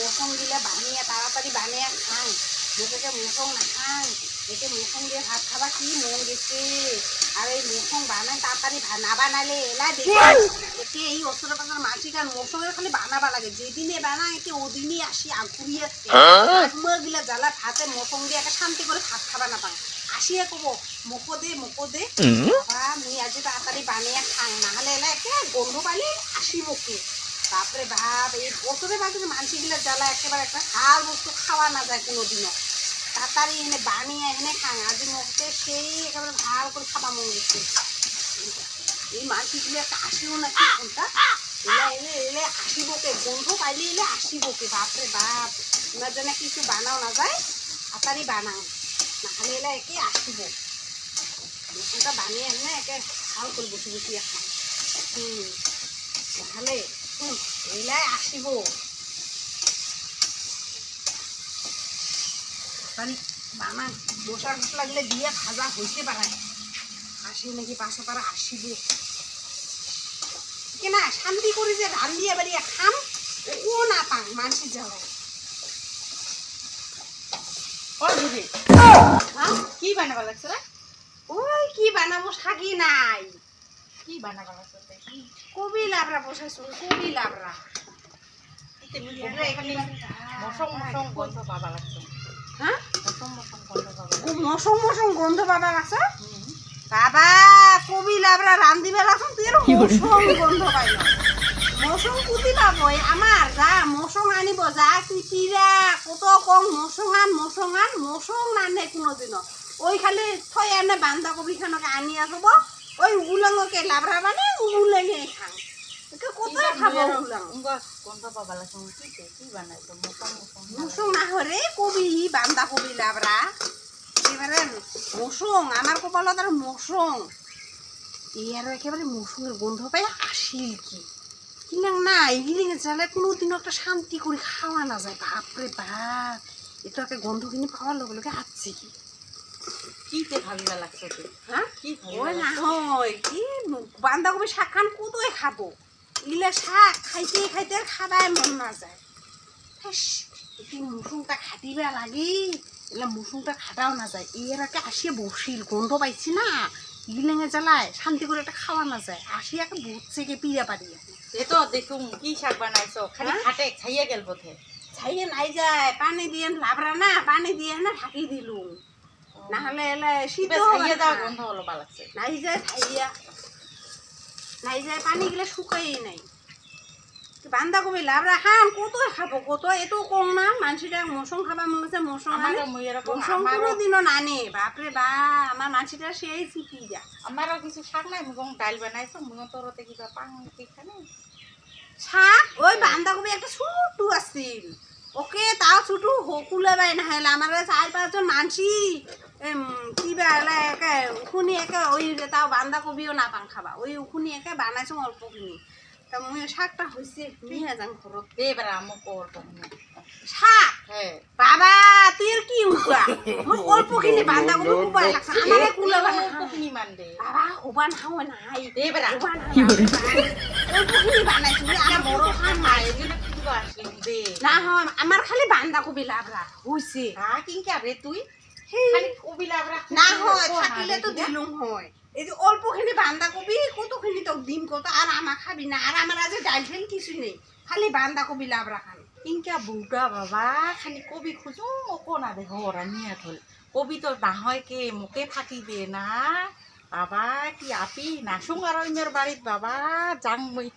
মৌসুম দিলে বানিয়ে তাড়াতাড়ি বানিয়ে খাং লোকেকে মৌসুম না খাং একে মৌসুম দিয়ে ভাত খাবা কি মন গেছে আর এই মৌসুম বানায় তাড়াতাড়ি না বানালে এলা দেখে একে এই অস্ত্র পাতার মাছিকার মৌসুমের খালি বানাবা লাগে যেদিনে বানায় একে ওদিনই আসি আগুরিয়ে গিলা জ্বালা ভাতে মৌসুম দিয়ে একে শান্তি করে ভাত খাবা না পাং আসিয়ে কব মোকো দে বাবা মুই আজি তাড়াতাড়ি বানিয়ে খাং নাহলে এলা একে গন্ধ পালি আসিব কে বাপরে বাপ এই বছরে বাকি মানসিগুলা জ্বালা একেবারে একটা হাল বস্তু খাওয়া না যায় কোনোদিনও তাড়াতাড়ি এনে বানিয়ে এনে খাং আজি মুখতে সেই একেবারে ভাল করে খাবা মন গেছে এই মানসিগুলো একটা আসিও না কি কোনটা এলে আসিবকে গন্ধ পাইলে এলে আসিবকে বাপরে বাপ ওনার জন্য কিছু বানাও না যায় তাড়াতাড়ি বানাও নাহলে এলে একে আসিব ওটা বানিয়ে এনে একে ভাল করে বসিয়ে খাম নাহলে এলাই আসিব বানা বসার লাগলে দিয়ে ভাজা হইতে পারায় আসি নাকি পাশে তারা আসিব কেনা শান্তি করে যে ধান দিয়ে বাড়িয়ে খাম ও না পাং মানসি যাও কি বানাবা লাগছে রে ওই কি বানাবো শাকি নাই কি বানাবা লাগছে কবি লাবড়া বসাইছো কবি লাবড়া মশং গন্ধ পাবা লাগছে হ্যাঁ মশং মশং গন্ধ পাবা লাগছে গন্ধ পাবা লাগছে বাবা কবি লাবড়া রান্ধিবে লাগছো তুই মশং গন্ধ পাইল মশং কুতি পাবো আমার যা মশং আনিব যা তুই পিরা কত কম মশং নানে কোনোদিনও ওই খালি থই আনে বান্ধাকপি খানকে আনিয়া থব ওই উলঙ্গকে লাবড়া মানে উলঙ্গে খাং কত খাবো উলঙ্গ গন্ধ পাবা লাগছে কি বানাইছো মশং না হরে কবি বান্ধাকপি লাবড়া এবারে মশং আমার কপালত আর মশং এই আর একেবারে মশংয়ের গন্ধ পাই আসিল কি কিনা না হিলিংয়ে চালে কোনোদিনও একটা শান্তি করে খাওয়া না যায় বাপরে বাপ এটা একটা গন্ধ কিনে খাওয়ার লগে লগে আসছে কি কিতে ভাবিবা লাগছে তুই হ্যাঁ কি ওই না হয় কি বান্ধাকপি শাক খান কতই খাবো ইলে শাক খাইতে খাইতে আর খাবাই মন না যায় কি মুসুংটা খাটিবা লাগে এলে মুসুংটা খাটাও না যায় এর একটা আসিয়ে বসিল গন্ধ পাইছি না ইলেঙে জ্বালায় শান্তি করে একটা খাওয়া না যায় আসি একটা বুঝছে গে পিড়া পাড়িয়ে এ তো দেখুন কি শাক বানাইছো খালি খাটে খাইয়ে গেল বোধে ছাইয়ে নাই যায় পানি দিয়ে লাবড়া না পানি দিয়ে না ঢাকি দিলুম নাহলে এলে শীত খাইয়ে দাও গন্ধ হলো ভালো লাগছে নাই যায় ছাইয়া নাই যায় পানি গেলে শুকাই নাই বান্ধাকপি লাবড়া খান কত খাবো কত এত কম না মানুষটা মৌসুম খাবা মনে হচ্ছে মৌসুম মৌসুম কোনোদিনও নানে বাপরে বা আমার মানুষটা সেই চিপি যা আমারও কিছু শাক নাই মুখ ডাল বানাইছো মুখ তোরতে কিবা পাং এখানে শাক ওই বান্ধাকপি একটা ছোট্ট আসছিল ওকে তাও ছোট হকুলে বাই না হলে আমার 4-5 জন মানসি কিবা এলা একে উখুনি একে ওই তাও বান্ধাকপিও না পাং খাবা ওই উখুনি একে বানাইছো অল্পখিনি তা মুই শাকটা হয়েছে নিয়ে যান ঘরত এবার আমক অল্প শাক হ্যাঁ বাবা তুই কি উঠা মুই অল্পখিনি বান্ধাকপি উপায় লাগছে আমারে কুলা অল্পখিনি মানবে বাবা ওবান হাও নাই এবার ওবান অল্পখিনি বানাইছি আর বড় খান নাই এগুলো কিবা আসলি দে না হয় আমার খালি বান্ধাকপি লাবড়া হইছে হ্যাঁ কিংকা রে তুই খালি কবি লাবড়া না হয় থাকিলে তো দিলুম হয় এই যে অল্পখিনি বান্ধাকপি কতখিনি তো ডিম কত আর আমা খাবি না আর আমার আজ ডাল ফেল কিছু নেই খালি বান্ধাকপি লাবড়া খান কিংকা বুড়া বাবা খালি কবি খুঁজো ওকো না দেখো ওরা নিয়ে থল কবি তো না হয় কে মুখে ফাঁকি দে না বাবা কি আপি নাসুং আর অন্যের বাড়িত বাবা যাং মই